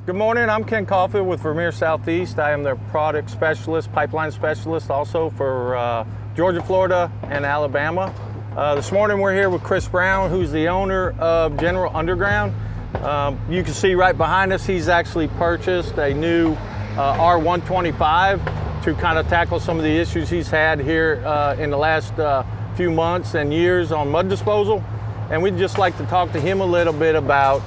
Good morning, I'm Ken Caulfield with Vermeer Southeast. I am their product specialist, pipeline specialist also for Georgia, Florida, and Alabama. This morning we're here with Chris Brown, who's the owner of General Underground. You can see right behind us, he's actually purchased a new R125 to kind of tackle some of the issues he's had here in the last few months and years on mud disposal. And we'd just like to talk to him a little bit about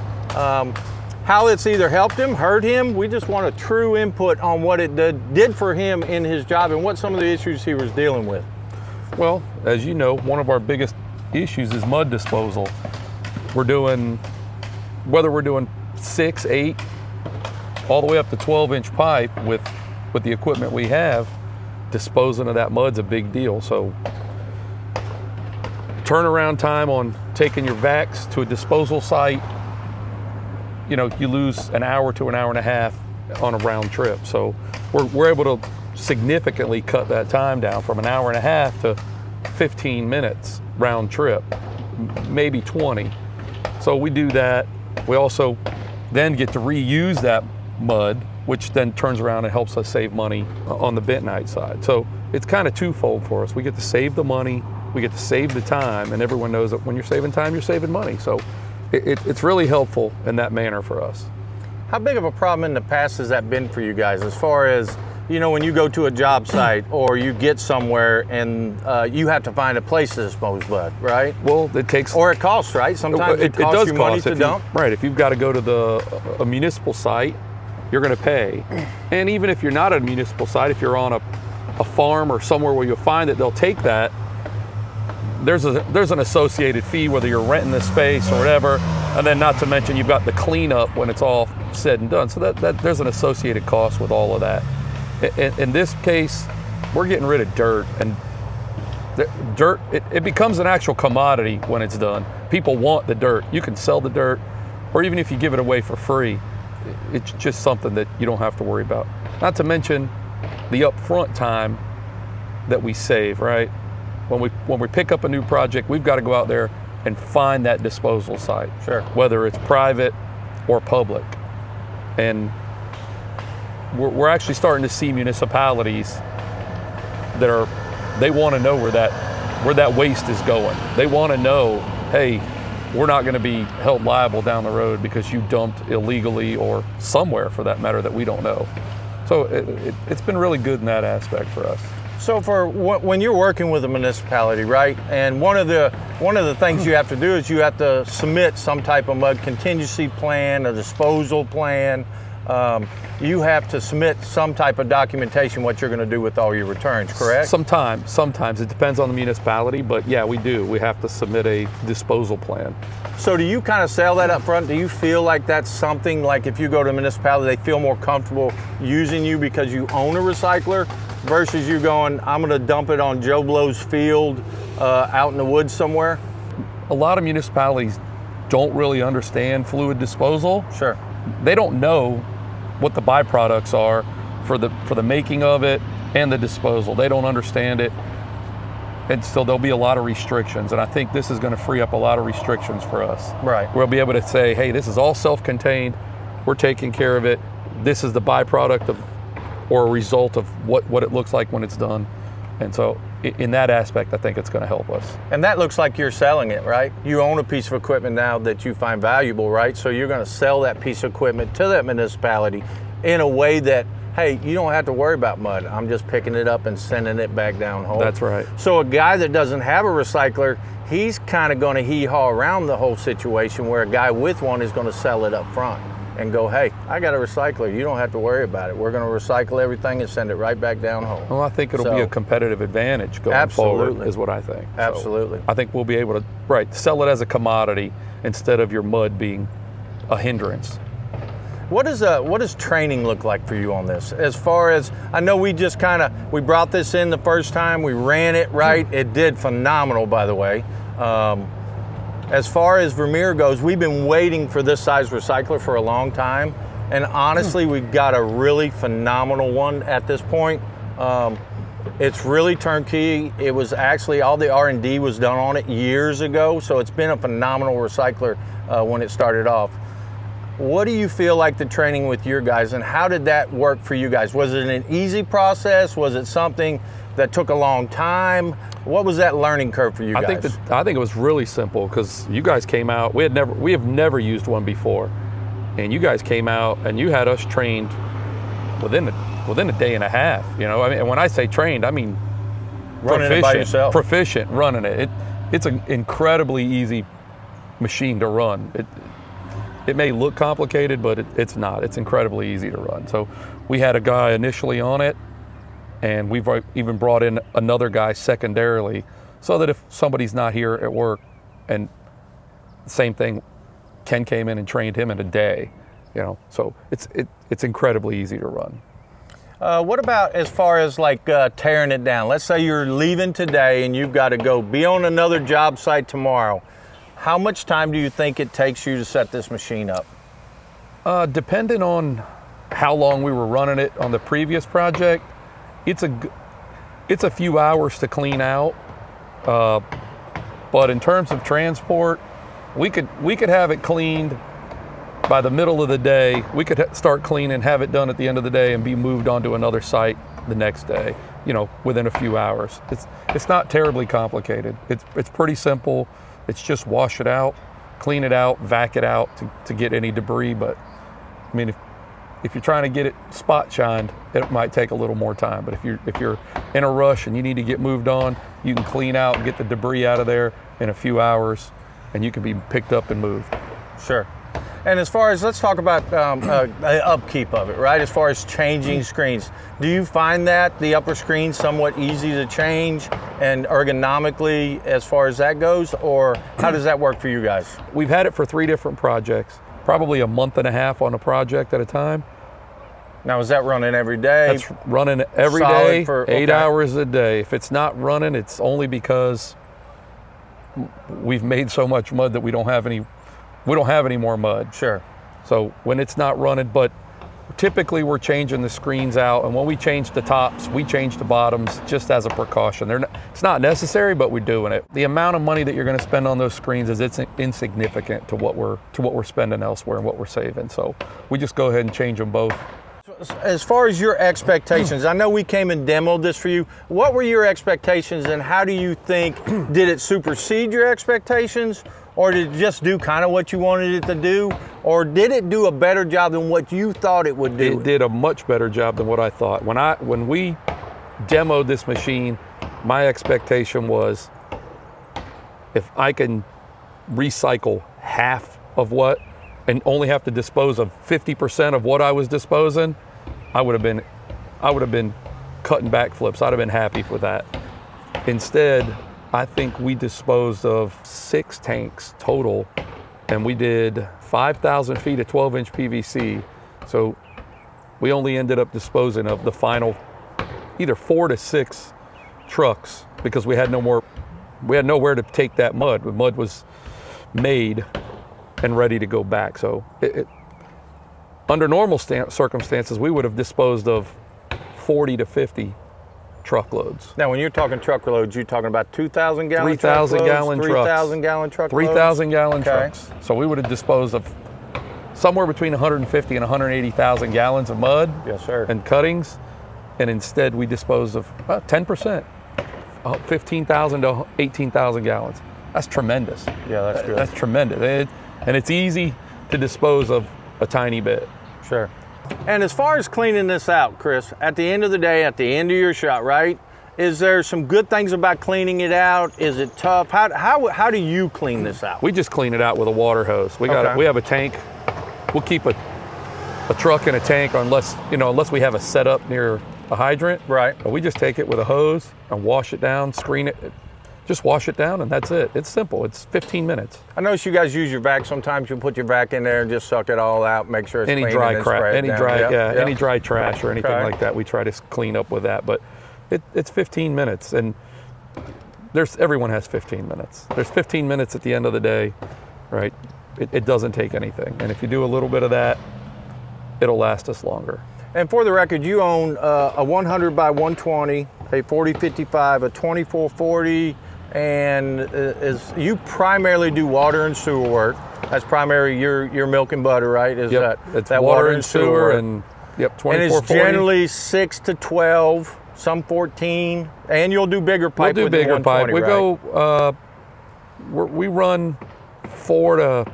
how it's either helped him, hurt him. We just want a true input on what it did for him in his job and what some of the issues he was dealing with. Well, as you know, one of our biggest issues is mud disposal. Whether we're doing 6, 8, all the way up to 12-inch pipe with the equipment we have, disposing of that mud's a big deal. So turnaround time on taking your vacs to a disposal site, you know, you lose an hour to an hour and a half on a round trip. So we're able to significantly cut that time down from an hour and a half to 15 minutes round trip, maybe 20. So we do that. We also then get to reuse that mud, which then turns around and helps us save money on the bentonite side. So it's kind of twofold for us. We get to save the money, we get to save the time, and everyone knows that when you're saving time, you're saving money. So it's really helpful in that manner for us. How big of a problem in the past has that been for you guys as far as, you know, when you go to a job site or you get somewhere and you have to find a place to dispose mud, right? Well, it takes... Or it costs, right? Sometimes it costs you money to dump. Right, if you've got to go to a municipal site, you're going to pay. And even if you're not at a municipal site, if you're on a farm or somewhere where you'll find that they'll take that, there's an associated fee, whether you're renting the space or whatever, and then not to mention you've got the cleanup when it's all said and done. So that there's an associated cost with all of that. In this case, we're getting rid of dirt, and dirt, it becomes an actual commodity when it's done. People want the dirt. You can sell the dirt, or even if you give it away for free, it's just something that you don't have to worry about. Not to mention the upfront time that we save, right? When we pick up a new project, we've got to go out there and find that disposal site. Sure. Whether it's private or public. And we're actually starting to see municipalities they want to know where that waste is going. They want to know, hey, we're not going to be held liable down the road because you dumped illegally or somewhere for that matter that we don't know. So it's been really good in that aspect for us. So for when you're working with a municipality, right, and one of the things you have to do is you have to submit some type of mud contingency plan, a disposal plan. You have to submit some type of documentation what you're going to do with all your returns, correct? Sometimes it depends on the municipality, but yeah, we do. We have to submit a disposal plan. So do you kind of sell that up front? Do you feel like that's something, like if you go to a municipality, they feel more comfortable using you because you own a recycler versus you going, I'm going to dump it on Joe Blow's field out in the woods somewhere? A lot of municipalities don't really understand fluid disposal. Sure. They don't know what the byproducts are for the making of it and the disposal. They don't understand it. And so there'll be a lot of restrictions. And I think this is going to free up a lot of restrictions for us. Right. We'll be able to say, hey, this is all self-contained. We're taking care of it. This is the byproduct of or a result of what it looks like when it's done. And so in that aspect, I think it's going to help us. And that looks like you're selling it, right? You own a piece of equipment now that you find valuable, right? So you're going to sell that piece of equipment to that municipality in a way that, hey, you don't have to worry about mud. I'm just picking it up and sending it back down home. That's right. So a guy that doesn't have a recycler, he's kind of going to hee-haw around the whole situation, where a guy with one is going to sell it up front and go, hey, I got a recycler. You don't have to worry about it. We're going to recycle everything and send it right back down home. Well, I think it'll be a competitive advantage going forward, is what I think. Absolutely. So I think we'll be able to, sell it as a commodity instead of your mud being a hindrance. What does training look like for you on this? As far as, I know we just we brought this in the first time, we ran it, right? It did phenomenal, by the way. As far as Vermeer goes, we've been waiting for this size recycler for a long time. And honestly, we've got a really phenomenal one at this point. It's really turnkey. It was actually, all the R&D was done on it years ago. So it's been a phenomenal recycler when it started off. What do you feel like the training with your guys, and how did that work for you guys? Was it an easy process? Was it something that took a long time? What was that learning curve for you guys? I think it was really simple, because you guys came out. We have never used one before, and you guys came out and you had us trained within a day and a half. You know, I mean, and when I say trained, I mean running it by yourself. Proficient running it. It's an incredibly easy machine to run. It may look complicated, but it's not. It's incredibly easy to run. So we had a guy initially on it, and we've even brought in another guy secondarily, so that if somebody's not here at work, and same thing, Ken came in and trained him in a day, you know. So it's incredibly easy to run. What about as far as like tearing it down? Let's say you're leaving today and you've got to go be on another job site tomorrow. How much time do you think it takes you to set this machine up? Depending on how long we were running it on the previous project, it's a few hours to clean out. But in terms of transport, we could have it cleaned by the middle of the day. We could start cleaning, have it done at the end of the day, and be moved on to another site the next day, you know, within a few hours. It's not terribly complicated. It's pretty simple. It's just wash it out, clean it out, vac it out to get any debris. But I mean, if you're trying to get it spot shined, it might take a little more time. But if you're in a rush and you need to get moved on, you can clean out and get the debris out of there in a few hours, and you can be picked up and moved. Sure. And as far as, let's talk about the upkeep of it, right? As far as changing screens, do you find that the upper screen somewhat easy to change and ergonomically as far as that goes, or how does that work for you guys? We've had it for 3 different projects, probably a month and a half on a project at a time. Now, is that running every day? That's running every day, 8 hours a day. If it's not running, it's only because we've made so much mud that we don't have any more mud. Sure. So when it's not running, but typically we're changing the screens out, and when we change the tops, we change the bottoms just as a precaution. It's not necessary, but we're doing it. The amount of money that you're going to spend on those screens is insignificant to what we're spending elsewhere and what we're saving. So we just go ahead and change them both. As far as your expectations, I know we came and demoed this for you. What were your expectations, and how do you think, did it supersede your expectations, or did it just do kind of what you wanted it to do, or did it do a better job than what you thought it would do? It did a much better job than what I thought. When we demoed this machine, my expectation was, if I can recycle half of what, and only have to dispose of 50% of what I was disposing, I would have been cutting backflips. I'd have been happy with that. Instead, I think we disposed of 6 tanks total, and we did 5,000 feet of 12-inch PVC. So we only ended up disposing of the final either 4 to 6 trucks, because we had nowhere to take that mud. The mud was made and ready to go back. So under normal circumstances, we would have disposed of 40 to 50 truckloads. Now, when you're talking truckloads, you're talking about 2,000 gallon 3,000 gallon trucks. 3,000 gallon truckloads? 3,000 gallon trucks. So we would have disposed of somewhere between 150 and 180,000 gallons of mud. Yes, sir. And cuttings. And instead we disposed of about 10%, 15,000 to 18,000 gallons. That's tremendous. Yeah, that's good. That's tremendous. And it's easy to dispose of a tiny bit. Sure. And as far as cleaning this out, Chris, at the end of the day, at the end of your shot, right, is there some good things about cleaning it out? Is it tough? How do you clean this out? We just clean it out with a water hose. We have a tank. We'll keep a truck in a tank unless we have a setup near a hydrant. Right. But we just take it with a hose and wash it down, screen it. Just wash it down, and that's it. It's simple. It's 15 minutes. I notice you guys use your vac. Sometimes you put your vac in there and just suck it all out, make sure it's any clean, dry and crap, any down. dry, any dry trash or anything Okay. like that. We try to clean up with that, but it's 15 minutes, and everyone has 15 minutes. There's 15 minutes at the end of the day, right? It doesn't take anything, and if you do a little bit of that, it'll last us longer. And for the record, you own a 100 by 120, a 4055, a 2440. And you primarily do water and sewer work. That's primary your milk and butter, right? Is It's that water and sewer and yep, 2440. And it's generally 6 to 12, some 14, and you'll do bigger pipe. We'll do with bigger the pipe. 120, We right? go. We run 4 to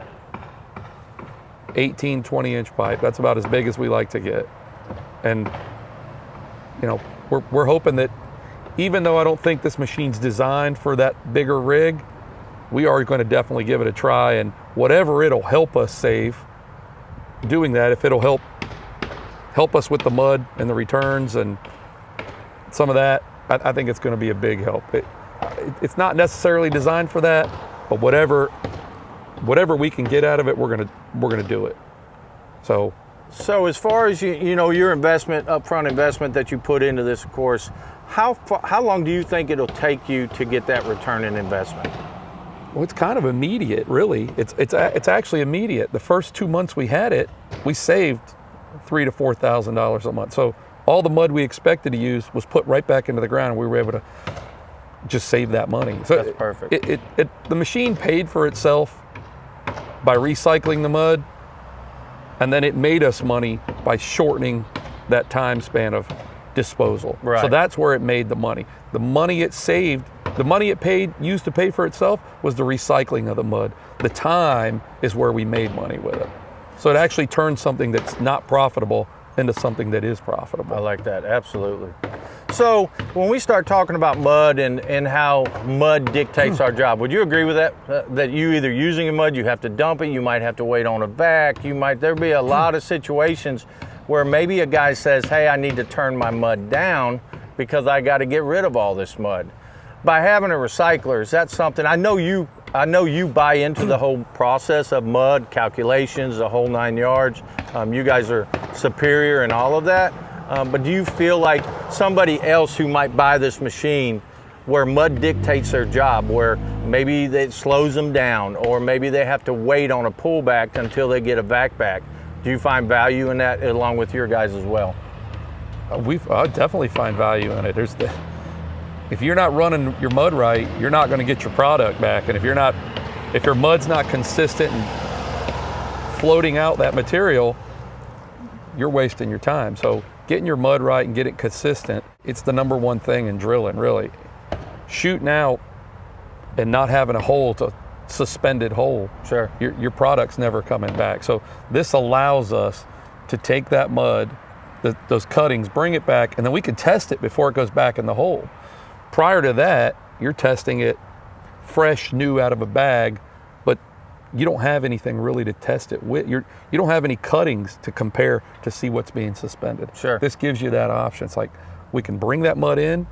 18, 20-inch pipe. That's about as big as we like to get. And you know, we're hoping that even though I don't think this machine's designed for that bigger rig, we are going to definitely give it a try, and whatever it'll help us save doing that, if it'll help us with the mud and the returns and some of that, I think it's going to be a big help. It's not necessarily designed for that, but whatever we can get out of it, we're gonna do it. So as far as you know, your investment, upfront investment that you put into this, of course, how long do you think it'll take you to get that return in investment? well, it's kind of immediate, really. It's actually immediate. The first 2 months we had it, we saved $3,000 to $4,000 a month. So all the mud we expected to use was put right back into the ground, and we were able to just save that money. So that's perfect. The machine paid for itself by recycling the mud, and then it made us money by shortening that time span of disposal. Right. So that's where it made the money. The money it saved, the money it used to pay for itself was the recycling of the mud. The time is where we made money with it. So it actually turned something that's not profitable into something that is profitable. I like that, absolutely. So when we start talking about mud and how mud dictates our job, would you agree with that? That you either using a mud, you have to dump it, you might have to wait on a vac, there'd be a lot of situations where maybe a guy says, hey, I need to turn my mud down because I got to get rid of all this mud. By having a recycler, is that something, I know you buy into the whole process of mud, calculations, the whole 9 yards. You guys are superior in all of that. But do you feel like somebody else who might buy this machine where mud dictates their job, where maybe it slows them down, or maybe they have to wait on a pullback until they get a vac back? Do you find value in that along with your guys as well? I definitely find value in it. If you're not running your mud right, you're not going to get your product back. And if your mud's not consistent and floating out that material, you're wasting your time. So getting your mud right and getting it consistent, it's the number one thing in drilling, really. Shooting out and not having a hole, it's a suspended hole. Sure. Your product's never coming back. So this allows us to take that mud, those cuttings, bring it back, and then we can test it before it goes back in the hole. Prior to that, you're testing it fresh, new out of a bag, but you don't have anything really to test it with. You don't have any cuttings to compare to see what's being suspended. Sure. This gives you that option. It's like we can bring that mud in,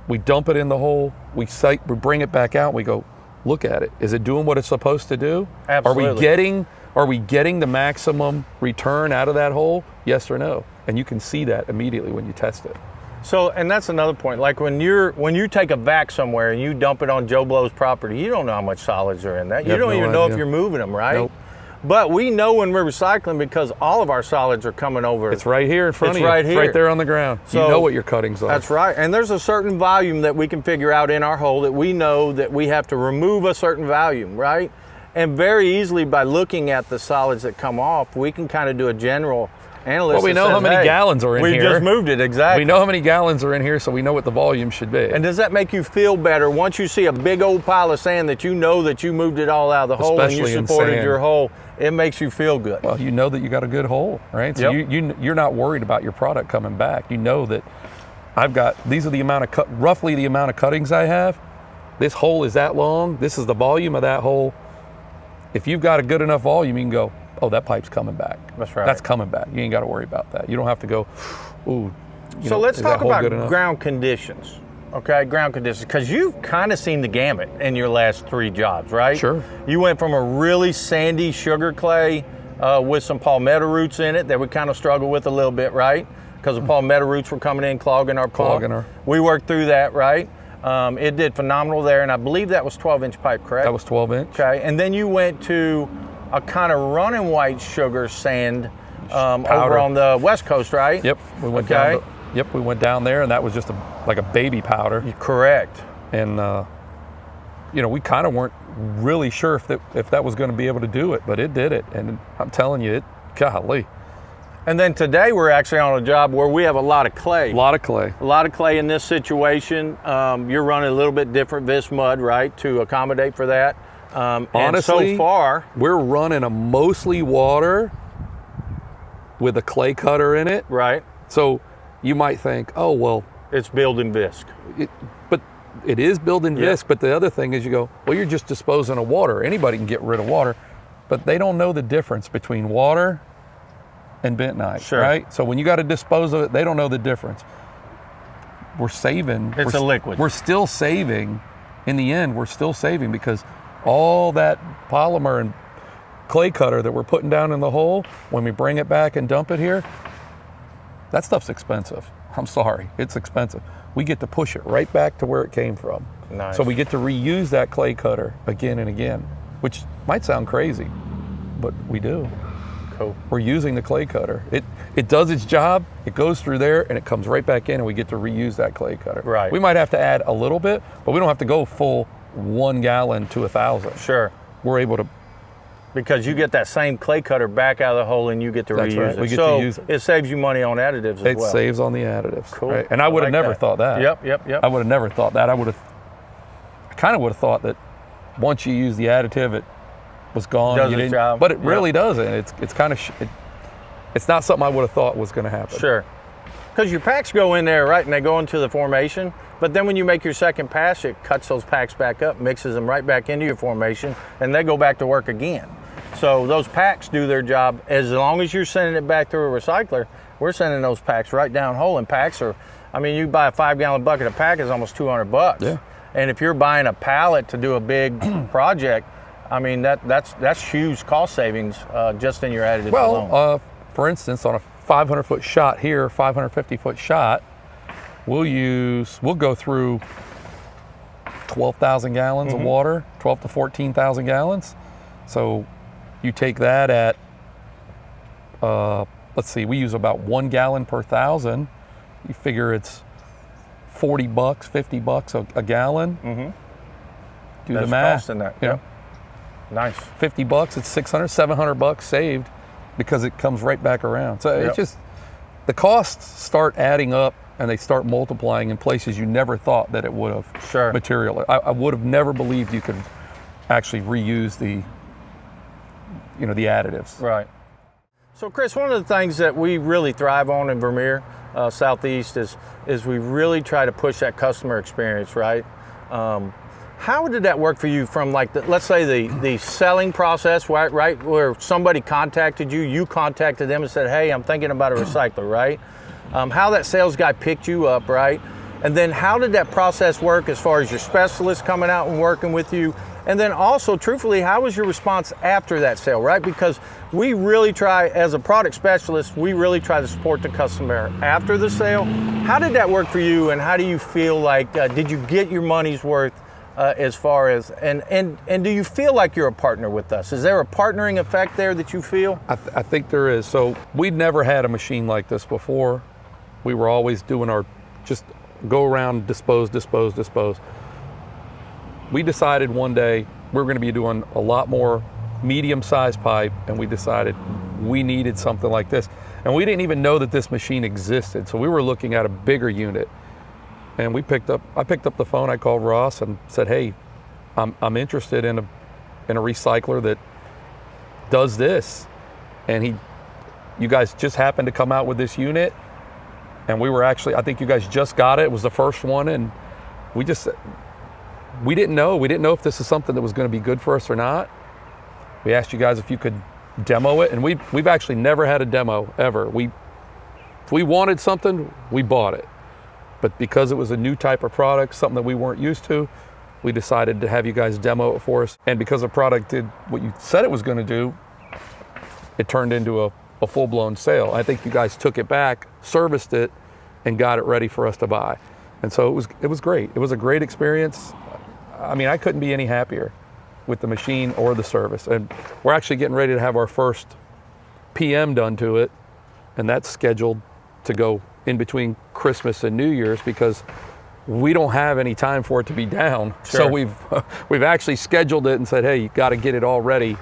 we dump it in the hole, we bring it back out, and we go, look at it. Is it doing what it's supposed to do? Absolutely. Are we getting the maximum return out of that hole? Yes or no? And you can see that immediately when you test it. So, and that's another point. Like when you take a vac somewhere and you dump it on Joe Blow's property, you don't know how much solids are in that. You don't even know if you're moving them, right? Nope. But we know when we're recycling because all of our solids are coming over. It's right here in front of you. Right here. Right there on the ground. So, you know what your cuttings are. That's right. And there's a certain volume that we can figure out in our hole that we know that we have to remove a certain volume, right? And very easily by looking at the solids that come off, we can kind of do a general analysis. Well, we know how many gallons are in here. We just moved it, exactly. We know how many gallons are in here, so we know what the volume should be. And does that make you feel better once you see a big old pile of sand that you know that you moved it all out of the hole and you supported your hole? It makes you feel good. Well, you know that you got a good hole, right? So you're not worried about your product coming back. You know that these are the amount of roughly the amount of cuttings I have. This hole is that long. This is the volume of that hole. If you've got a good enough volume, you can go, oh, that pipe's coming back. That's right. That's coming back. You ain't got to worry about that. You don't have to go, ooh. So let's talk about ground conditions. Okay, ground conditions, because you've kind of seen the gamut in your last 3 jobs, right? Sure. You went from a really sandy sugar clay with some palmetto roots in it that we kind of struggled with a little bit, right? Because the palmetto roots were coming in, clogging our pump. We worked through that, right? It did phenomenal there, and I believe that was 12-inch pipe, correct? That was 12-inch. Okay, and then you went to a kind of running white sugar sand over on the West Coast, right? Yep, we went down. We went down there, and that was just like a baby powder. Correct. And we kind of weren't really sure if that was going to be able to do it, but it did it. And I'm telling you, golly. And then today we're actually on a job where we have a lot of clay. A lot of clay. A lot of clay in this situation. You're running a little bit different vis mud, right, to accommodate for that. Honestly, and so far, we're running a mostly water with a clay cutter in it. right, So you might think, oh, well, it's building visc. but it is building Yeah. visc. But the other thing is you go, well, you're just disposing of water. Anybody can get rid of water, but they don't know the difference between water and bentonite, Sure. right? So when you got to dispose of it, they don't know the difference. We're saving. It's a liquid. We're still saving. In the end, we're still saving because all that polymer and clay cutter that we're putting down in the hole, when we bring it back and dump it here, that stuff's expensive. I'm sorry, it's expensive. We get to push it right back to where it came from. Nice. So we get to reuse that clay cutter again and again, which might sound crazy, but we do. Cool. We're using the clay cutter. It does its job, it goes through there, and it comes right back in, and we get to reuse that clay cutter. Right. We might have to add a little bit, but we don't have to go full 1 gallon to 1,000. Sure. We're able to. Because you get that same clay cutter back out of the hole and you get to That's reuse right. it. We get so to use it. It saves you money on additives as It well. saves on the additives. Cool. Right? And I would have like never that. thought that. Yep. I would have never thought that. I kind of would have thought that once you use the additive, it was gone. Does You its didn't- job. But it Yep. really doesn't. It's kind of. It's not something I would have thought was going to happen. Sure. Because your packs go in there, right, and they go into the formation, but then when you make your second pass, it cuts those packs back up, mixes them right back into your formation, and they go back to work again. So those packs do their job. As long as you're sending it back through a recycler, we're sending those packs right down hole. And packs are, I mean, you buy a 5-gallon bucket of pack is almost $200. Yeah. And if you're buying a pallet to do a big project, I mean, that's huge cost savings just in your additives alone. Well, for instance, on a 500-foot shot here, 550-foot shot, we'll go through 12,000 gallons of water, 12 to 14,000 gallons. So you take that at, let's see, we use about 1 gallon per 1,000. You figure it's $40, $50 a gallon. Do That's the math. cost in that. You know, Yep. Nice. $50, it's $600, $700 saved because it comes right back around. So Yep. it's just, the costs start adding up and they start multiplying in places you never thought that it would have Sure. material. I would have never believed you could actually reuse the additives. Right. So Chris, one of the things that we really thrive on in Vermeer Southeast is we really try to push that customer experience, right? How did that work for you from like, let's say the selling process, right, where somebody contacted you, you contacted them and said, hey, I'm thinking about a recycler, right? How that sales guy picked you up, right? And then how did that process work as far as your specialists coming out and working with you? And then also, truthfully, how was your response after that sale, right? Because we really try, as a product specialist, we really try to support the customer after the sale. How did that work for you, and how do you feel like, did you get your money's worth as far as, and do you feel like you're a partner with us? Is there a partnering effect there that you feel? I think there is. So we'd never had a machine like this before. We were always doing our just go around, dispose. We decided one day we were going to be doing a lot more medium-sized pipe, and we decided we needed something like this. And we didn't even know that this machine existed. So we were looking at a bigger unit. And I picked up the phone, I called Ross and said, hey, I'm interested in a recycler that does this. And you guys just happened to come out with this unit. And we were actually, I think you guys just got it. It was the first one. And we didn't know. We didn't know if this is something that was going to be good for us or not. We asked you guys if you could demo it. And we've actually never had a demo ever. If we wanted something, we bought it. But because it was a new type of product, something that we weren't used to, we decided to have you guys demo it for us. And because the product did what you said it was going to do, it turned into a full-blown sale. I think you guys took it back, serviced it, and got it ready for us to buy. And so it was great. It was a great experience. I mean, I couldn't be any happier with the machine or the service. And we're actually getting ready to have our first PM done to it, and that's scheduled to go in between Christmas and New Year's, because we don't have any time for it to be down. Sure. So we've actually scheduled it and said, hey, you got to get it all ready,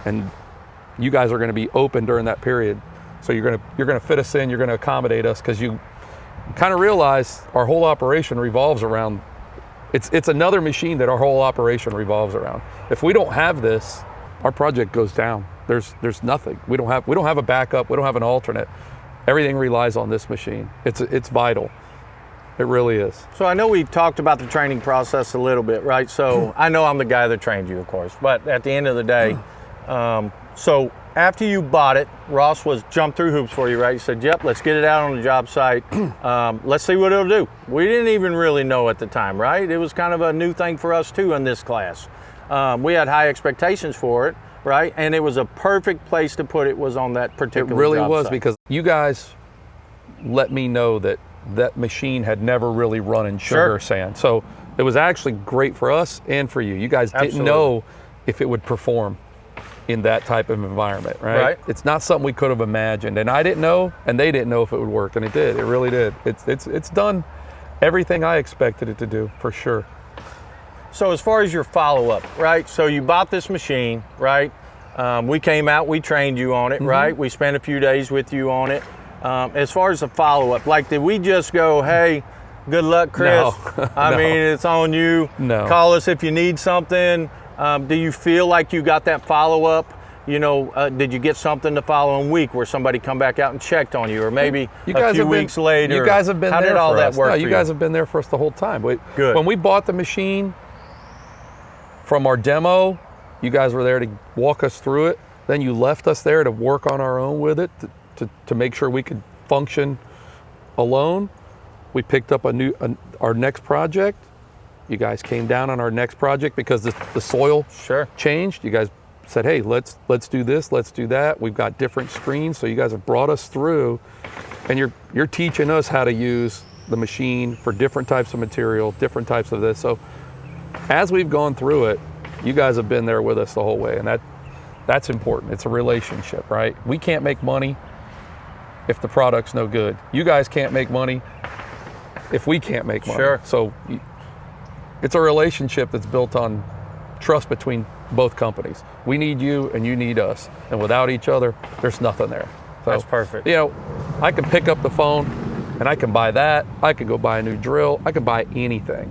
and you guys are going to be open during that period. So you're going to fit us in, you're going to accommodate us, because you kind of realize our whole operation revolves around, it's another machine that our whole operation revolves around. If we don't have this, our project goes down. There's nothing. We don't have a backup, we don't have an alternate. Everything relies on this machine. It's vital. It really is. So I know we talked about the training process a little bit, right? So I know I'm the guy that trained you, of course, but at the end of the day, so after you bought it, Ross was jumped through hoops for you, right? You said, yep, let's get it out on the job site. Let's see what it'll do. We didn't even really know at the time, right? It was kind of a new thing for us too in this class. We had high expectations for it, right? And it was a perfect place to put it, was on that particular job site. It really was, because you guys let me know that machine had never really run in sugar sand. So it was actually great for us and for you. You guys didn't know if it would perform in that type of environment, right? It's not something we could have imagined, and I didn't know, and they didn't know if it would work, and it did. It really did. It's done everything I expected it to do, for sure. So as far as your follow-up, right? So you bought this machine, right? We came out, we trained you on it, right? We spent a few days with you on it. As far as the follow-up, like, did we just go, hey, good luck, Chris? No. I mean, it's on you. No. Call us if you need something. Do you feel like you got that follow-up? You know, did you get something the following week where somebody come back out and checked on you, or maybe a few weeks later? You guys have been there. How did all that work? No, you guys have been there for us the whole time. Good. When we bought the machine from our demo, you guys were there to walk us through it. Then you left us there to work on our own with it, to make sure we could function alone. We picked up our next project. You guys came down on our next project because the soil changed. You guys said, hey, let's do this, let's do that. We've got different screens, so you guys have brought us through, and you're teaching us how to use the machine for different types of material, different types of this. So as we've gone through it, you guys have been there with us the whole way, and that's important. It's a relationship, right? We can't make money if the product's no good. You guys can't make money if we can't make money. Sure. So it's a relationship that's built on trust between both companies. We need you and you need us. And without each other, there's nothing there. So, that's perfect. You know, I can pick up the phone and I can buy that. I could go buy a new drill. I could buy anything,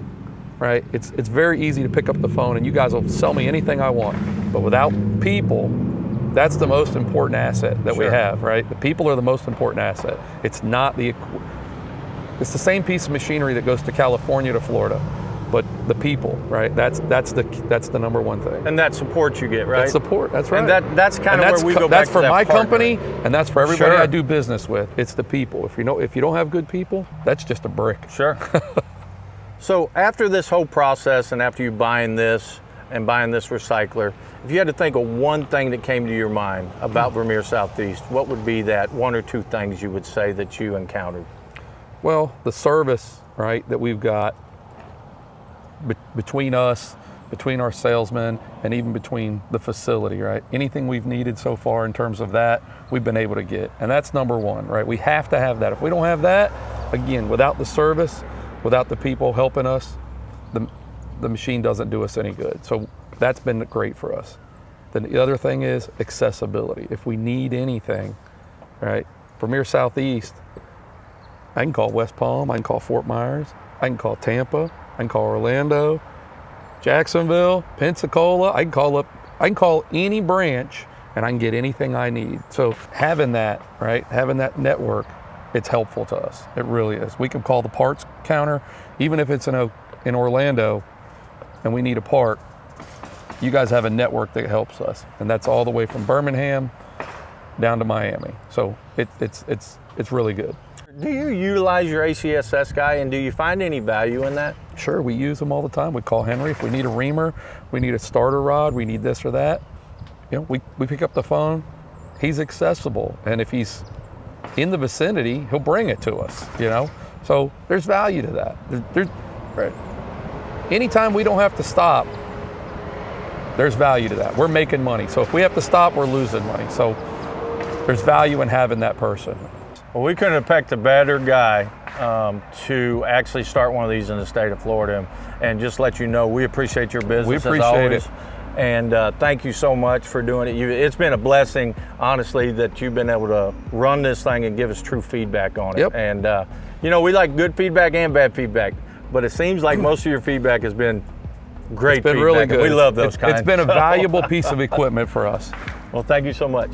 right? It's very easy to pick up the phone and you guys will sell me anything I want. But without people, that's the most important asset that we have, right? The people are the most important asset. It's not it's the same piece of machinery that goes to California to Florida, but the people, right? That's the number one thing. And that support you get, right? That support, that's right. And that's kind of where we go back That's to for that my partner. company, and that's for everybody I do business with. It's the people. If you don't have good people, that's just a brick. Sure. So after this whole process, and after you buying this and buying this recycler, if you had to think of one thing that came to your mind about Vermeer Southeast, what would be that one or two things you would say that you encountered? Well, the service, right, that we've got between us, between our salesmen, and even between the facility, right? Anything we've needed so far in terms of that, we've been able to get. And that's number one, right? We have to have that. If we don't have that, again, without the service, without the people helping us, the machine doesn't do us any good. So that's been great for us. Then the other thing is accessibility. If we need anything, right? Vermeer Southeast, I can call West Palm, I can call Fort Myers, I can call Tampa, I can call Orlando, Jacksonville, Pensacola. I can call any branch and I can get anything I need. So having that, right? Having that network, it's helpful to us. It really is. We can call the parts counter, even if it's in Orlando and we need a part. You guys have a network that helps us, and that's all the way from Birmingham down to Miami. So it's really good. Do you utilize your ACSS guy, and do you find any value in that? Sure, we use them all the time. We call Henry if we need a reamer, we need a starter rod, we need this or that. You know, we pick up the phone. He's accessible, and if he's in the vicinity, he'll bring it to us. You know, so there's value to that. Right. Anytime we don't have to stop, there's value to that. We're making money. So if we have to stop, we're losing money. So there's value in having that person. Well, we couldn't have picked a better guy to actually start one of these in the state of Florida, and just let you know we appreciate your business. We appreciate as always. it. And thank you so much for doing it. It's been a blessing, honestly, that you've been able to run this thing and give us true feedback on it. Yep. And you know, we like good feedback and bad feedback, but it seems like most of your feedback has been great. It's been feedback, really and good. we love those kinds. It's been a valuable piece of equipment for us. Well, thank you so much.